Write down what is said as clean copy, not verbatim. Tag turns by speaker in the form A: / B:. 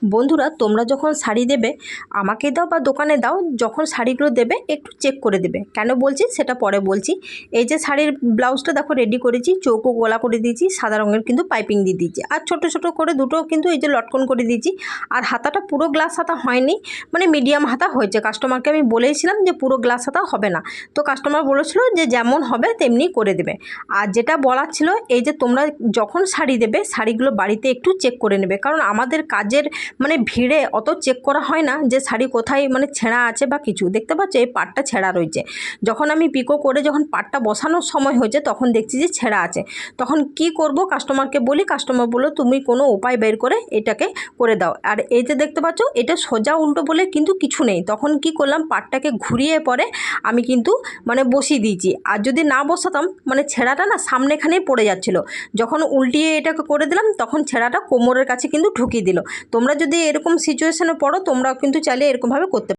A: বন্ধুরা, তোমরা যখন শাড়ি দেবে, আমাকে দাও বা দোকানে দাও, যখন শাড়িগুলো দেবে একটু চেক করে দেবে। কেন বলছি সেটা পরে বলছি। এই যে শাড়ির ব্লাউজটা দেখো রেডি করেছি, চৌকো গলা করে দিয়েছি, সাদা রঙের কিন্তু পাইপিং দিয়ে দিয়েছি, আর ছোট ছোট করে দুটো কিন্তু এই যে লটকন করে দিয়েছি। আর হাতাটা পুরো গ্লাস হাতা হয়নি, মানে মিডিয়াম হাতা হয়েছে। কাস্টমারকে আমি বলেইছিলাম যে পুরো গ্লাস হাতা হবে না, তো কাস্টমার বলেছিল যে যেমন হবে তেমনি করে দেবে। আর যেটা বলার ছিল, এই যে তোমরা যখন শাড়ি দেবে, শাড়িগুলো বাড়িতে একটু চেক করে নেবে, কারণ আমাদের কাজের মানে ভিড়ে অত চেক করা হয় না যে শাড়ি কোথায় মানে ছেঁড়া আছে বা কিছু। দেখতে পাচ্ছ এই পাটটা ছেঁড়া রয়েছে। যখন আমি পিকো করে যখন পাটটা বসানোর সময় হয়েছে তখন দেখছি যে ছেঁড়া আছে। তখন কি করব, কাস্টমারকে বলি, কাস্টমার বললো তুমি কোনো উপায় বের করে এটাকে করে দাও। আর এই যে দেখতে পাচ্ছ এটা সোজা উল্টো বলে কিন্তু কিছু নেই। তখন কি করলাম, পাটটাকে ঘুরিয়ে পরে আমি কিন্তু মানে বসিয়ে দিয়েছি। আর যদি না বসাতাম মানে ছেঁড়াটা না সামনেখানেই পড়ে যাচ্ছিলো। যখন উল্টিয়ে এটাকে করে দিলাম তখন ছেঁড়াটা কোমরের কাছে কিন্তু ঢুকিয়ে দিল। তোমরা যদি এরকম সিচুয়েশনে পড়ো, তোমরাও কিন্তু চাইলে এরকমভাবে করতে